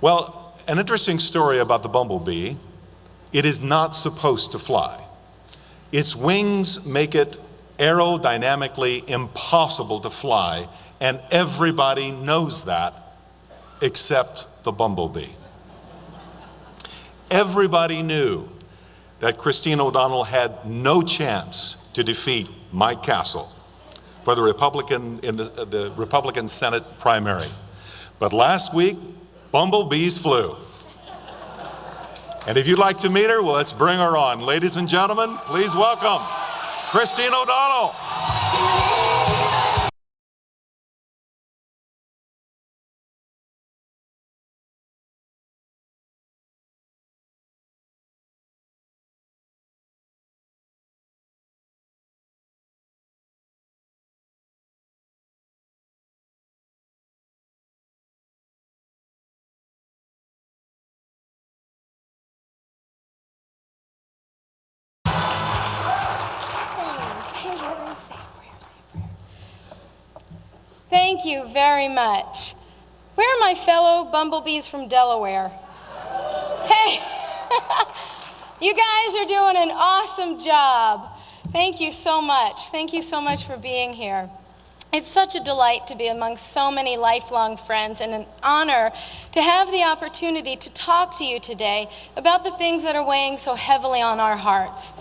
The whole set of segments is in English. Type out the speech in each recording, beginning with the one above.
Well, an interesting story about the bumblebee. It is not supposed to fly. Its wings make it aerodynamically impossible to fly, and everybody knows that except the bumblebee. Everybody knew that Christine O'Donnell had no chance to defeat Mike Castle for the Republican in the Republican Senate primary. But last week, bumblebees flew. And if you'd like to meet her, well, let's bring her on. Ladies and gentlemen, please welcome Christine O'Donnell. Thank you very much. Where are my fellow bumblebees from Delaware? Hey, you guys are doing an awesome job. Thank you so much. Thank you so much for being here. It's such a delight to be among so many lifelong friends and an honor to have the opportunity to talk to you today about the things that are weighing so heavily on our hearts.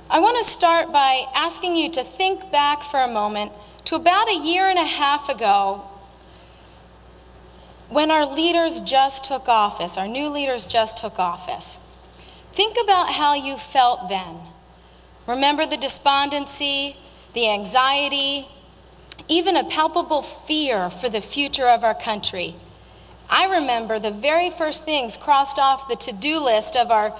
I want to start by asking you to think back for a moment to about a year and a half ago when our leaders just took office, our new leaders just took office. Think about how you felt then. Remember the despondency, the anxiety, even a palpable fear for the future of our country. I remember the very first things crossed off the to-do list of our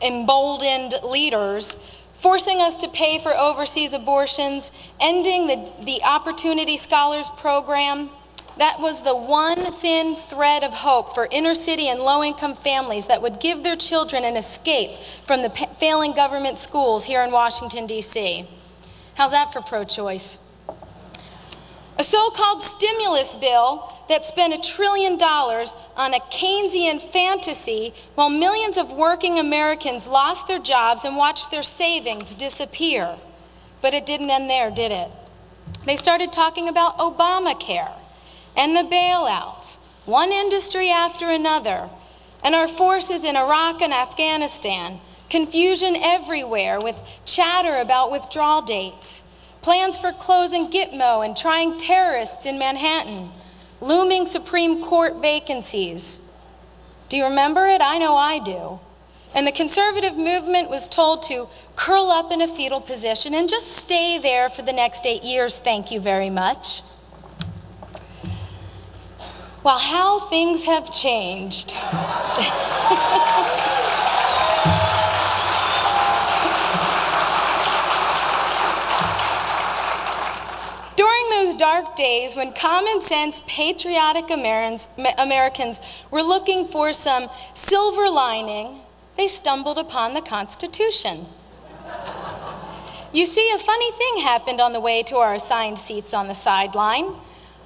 emboldened leaders, forcing us to pay for overseas abortions, ending the Opportunity Scholars Program. That was the one thin thread of hope for inner city and low-income families that would give their children an escape from the failing government schools here in Washington, D.C. How's that for pro-choice? A so-called stimulus bill that spent $1 trillion on a Keynesian fantasy while millions of working Americans lost their jobs and watched their savings disappear. But it didn't end there, did it? They started talking about Obamacare and the bailouts, one industry after another, and our forces in Iraq and Afghanistan, confusion everywhere with chatter about withdrawal dates, plans for closing Gitmo and trying terrorists in Manhattan, looming Supreme Court vacancies. Do you remember it? I know I do. And the conservative movement was told to curl up in a fetal position and just stay there for the next 8 years, thank you very much. Well, how things have changed. During those dark days when common sense, patriotic Americans were looking for some silver lining, they stumbled upon the Constitution. You see, a funny thing happened on the way to our assigned seats on the sideline.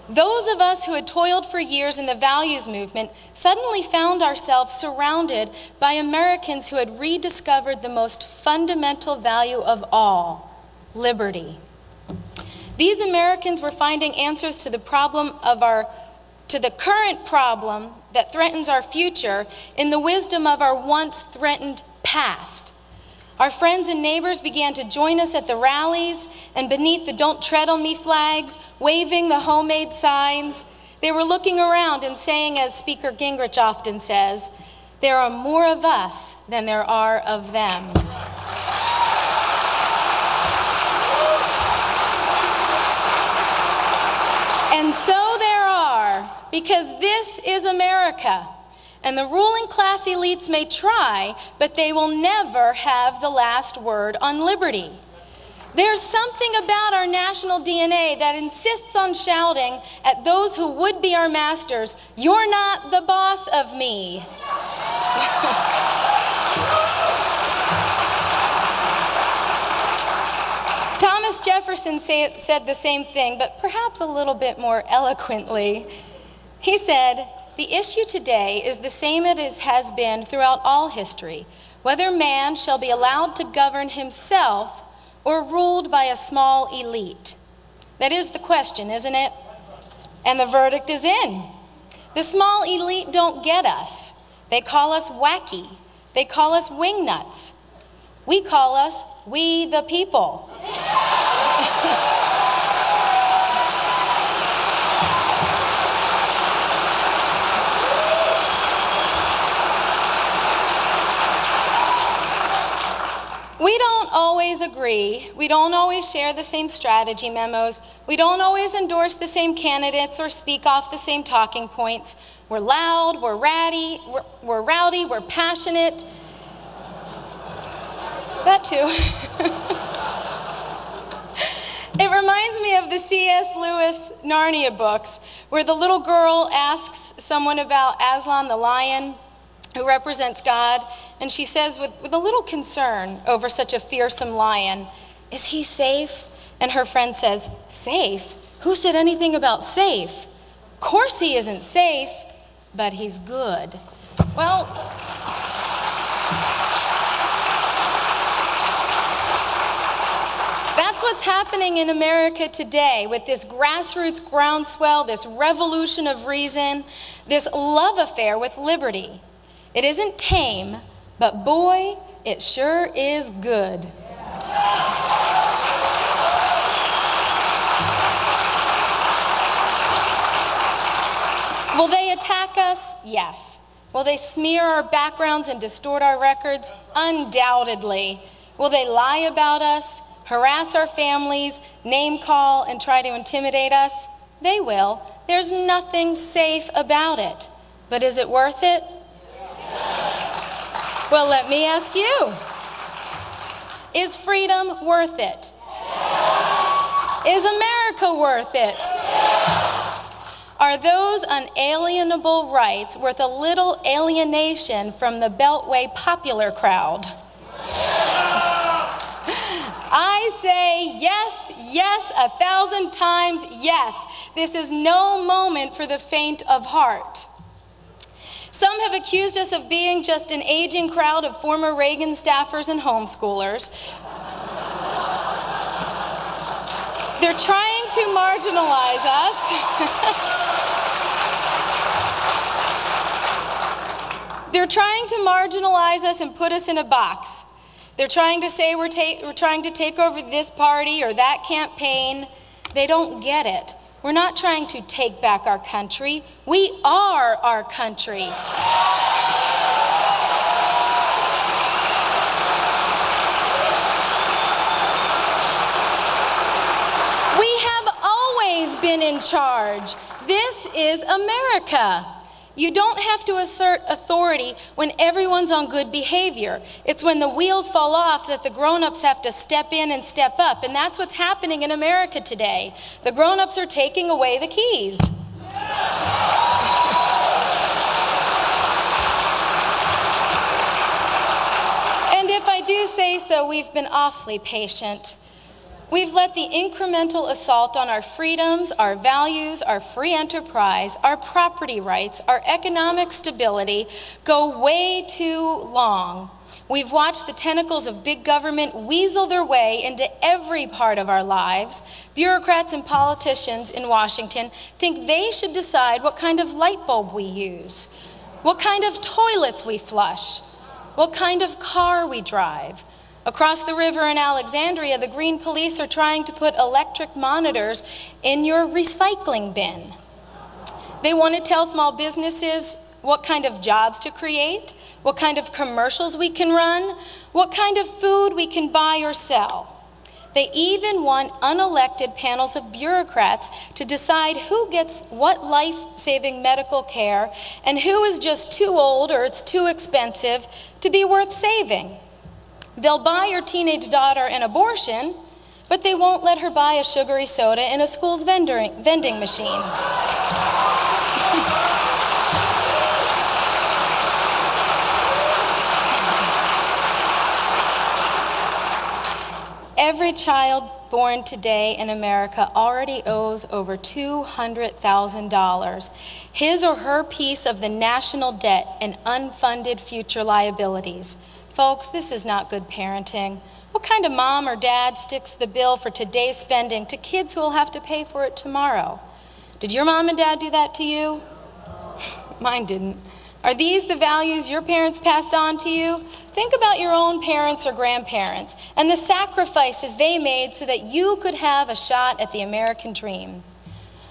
Those of us who had toiled for years in the values movement suddenly found ourselves surrounded by Americans who had rediscovered the most fundamental value of all, liberty. These Americans were finding answers to the current problem that threatens our future in the wisdom of our once threatened past. Our friends and neighbors began to join us at the rallies and beneath the "Don't Tread on Me" flags, waving the homemade signs. They were looking around and saying, as Speaker Gingrich often says, "There are more of us than there are of them." And so there are, because this is America. And the ruling class elites may try, but they will never have the last word on liberty. There's something about our national DNA that insists on shouting at those who would be our masters, "You're not the boss of me." Thomas Jefferson said the same thing, but perhaps a little bit more eloquently. He said, the issue today is the same as has been throughout all history, whether man shall be allowed to govern himself or ruled by a small elite. That is the question, isn't it? And the verdict is in. The small elite don't get us. They call us wacky. They call us wingnuts. We call us we the people. We don't always agree. We don't always share the same strategy memos. We don't always endorse the same candidates or speak off the same talking points. We're loud, we're rowdy, we're passionate. That too. It reminds me of the C.S. Lewis Narnia books, where the little girl asks someone about Aslan the lion, who represents God, and she says with a little concern over such a fearsome lion, "Is he safe?" And her friend says, "Safe? Who said anything about safe? Of course he isn't safe, but he's good." Well, that's what's happening in America today with this grassroots groundswell, this revolution of reason, this love affair with liberty. It isn't tame, but boy, it sure is good. Will they attack us? Yes. Will they smear our backgrounds and distort our records? Undoubtedly. Will they lie about us, harass our families, name call, and try to intimidate us? They will. There's nothing safe about it. But is it worth it? Well, let me ask you. Is freedom worth it? Is America worth it? Are those unalienable rights worth a little alienation from the Beltway popular crowd? I say yes, yes, 1,000 times yes. This is no moment for the faint of heart. Some have accused us of being just an aging crowd of former Reagan staffers and homeschoolers. They're trying to marginalize us. They're trying to marginalize us and put us in a box. They're trying to say we're trying to take over this party or that campaign. They don't get it. We're not trying to take back our country. We are our country. We have always been in charge. This is America. You don't have to assert authority when everyone's on good behavior. It's when the wheels fall off that the grown-ups have to step in and step up, and that's what's happening in America today. The grown-ups are taking away the keys. And if I do say so, we've been awfully patient. We've let the incremental assault on our freedoms, our values, our free enterprise, our property rights, our economic stability go way too long. We've watched the tentacles of big government weasel their way into every part of our lives. Bureaucrats and politicians in Washington think they should decide what kind of light bulb we use, what kind of toilets we flush, what kind of car we drive. Across the river in Alexandria, the Green Police are trying to put electric monitors in your recycling bin. They want to tell small businesses what kind of jobs to create, what kind of commercials we can run, what kind of food we can buy or sell. They even want unelected panels of bureaucrats to decide who gets what life-saving medical care and who is just too old or it's too expensive to be worth saving. They'll buy your teenage daughter an abortion, but they won't let her buy a sugary soda in a school's vending machine. Every child born today in America already owes over $200,000, his or her piece of the national debt and unfunded future liabilities. Folks, this is not good parenting. What kind of mom or dad sticks the bill for today's spending to kids who will have to pay for it tomorrow? Did your mom and dad do that to you? Mine didn't. Are these the values your parents passed on to you? Think about your own parents or grandparents and the sacrifices they made so that you could have a shot at the American dream.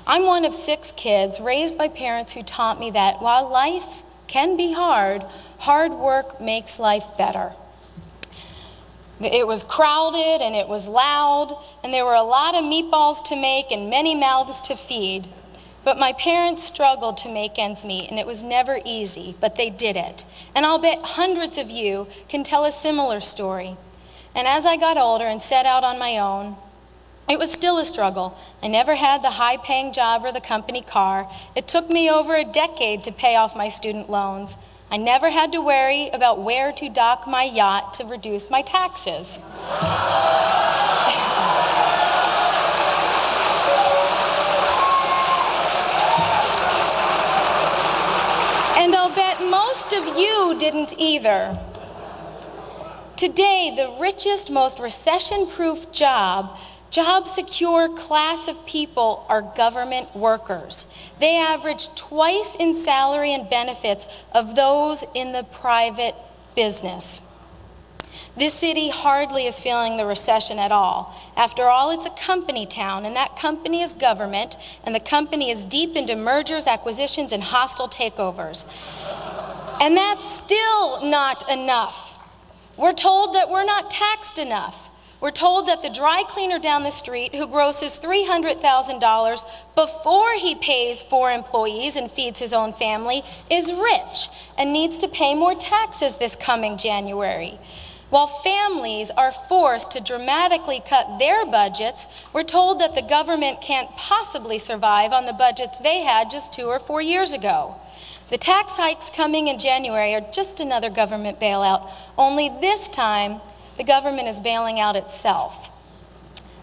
I'm one of 6 kids raised by parents who taught me that while life can be hard, hard work makes life better. It was crowded and it was loud, and there were a lot of meatballs to make and many mouths to feed. But my parents struggled to make ends meet, and it was never easy, but they did it. And I'll bet hundreds of you can tell a similar story. And as I got older and set out on my own, it was still a struggle. I never had the high-paying job or the company car. It took me over a decade to pay off my student loans. I never had to worry about where to dock my yacht to reduce my taxes. And I'll bet most of you didn't either. Today, the richest, most recession-proof job secure class of people are government workers. They average twice in salary and benefits of those in the private business. This city hardly is feeling the recession at all. After all, it's a company town, and that company is government, and the company is deep into mergers, acquisitions, and hostile takeovers. And that's still not enough. We're told that we're not taxed enough. We're told that the dry cleaner down the street who grosses $300,000 before he pays 4 employees and feeds his own family is rich and needs to pay more taxes this coming January. While families are forced to dramatically cut their budgets, we're told that the government can't possibly survive on the budgets they had just 2 or 4 years ago. The tax hikes coming in January are just another government bailout, only this time the government is bailing out itself.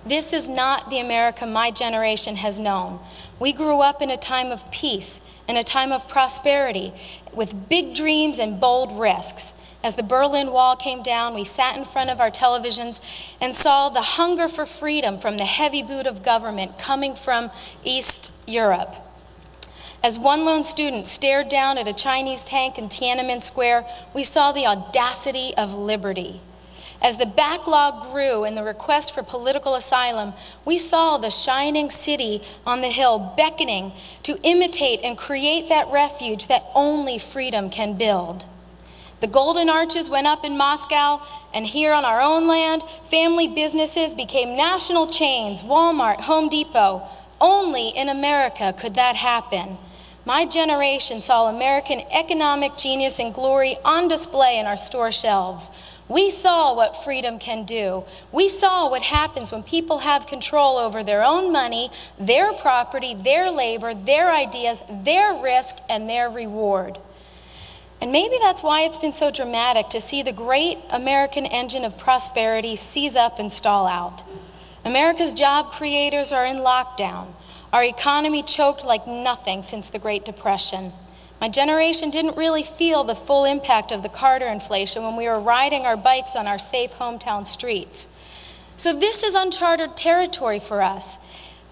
This is not the America my generation has known. We grew up in a time of peace, in a time of prosperity, with big dreams and bold risks. As the Berlin Wall came down, we sat in front of our televisions and saw the hunger for freedom from the heavy boot of government coming from East Europe. As one lone student stared down at a Chinese tank in Tiananmen Square, we saw the audacity of liberty. As the backlog grew in the request for political asylum, we saw the shining city on the hill beckoning to imitate and create that refuge that only freedom can build. The golden arches went up in Moscow, and here on our own land, family businesses became national chains, Walmart, Home Depot. Only in America could that happen. My generation saw American economic genius and glory on display in our store shelves. We saw what freedom can do. We saw what happens when people have control over their own money, their property, their labor, their ideas, their risk, and their reward. And maybe that's why it's been so dramatic to see the great American engine of prosperity seize up and stall out. America's job creators are in lockdown. Our economy choked like nothing since the Great Depression. My generation didn't really feel the full impact of the Carter inflation when we were riding our bikes on our safe hometown streets. So this is uncharted territory for us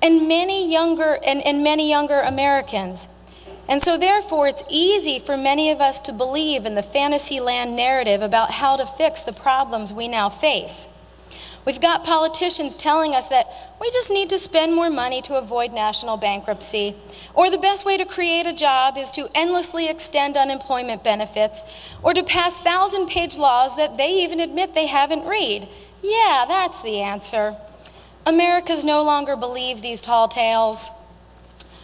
and many younger Americans. And so therefore, it's easy for many of us to believe in the fantasy land narrative about how to fix the problems we now face. We've got politicians telling us that we just need to spend more money to avoid national bankruptcy, or the best way to create a job is to endlessly extend unemployment benefits, or to pass 1,000-page laws that they even admit they haven't read. Yeah, that's the answer. Americans no longer believe these tall tales.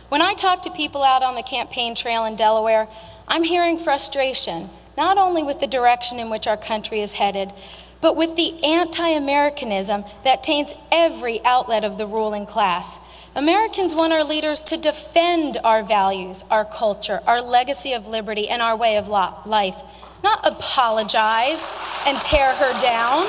When I talk to people out on the campaign trail in Delaware, I'm hearing frustration, not only with the direction in which our country is headed, but with the anti-Americanism that taints every outlet of the ruling class. Americans want our leaders to defend our values, our culture, our legacy of liberty, and our way of life, not apologize and tear her down.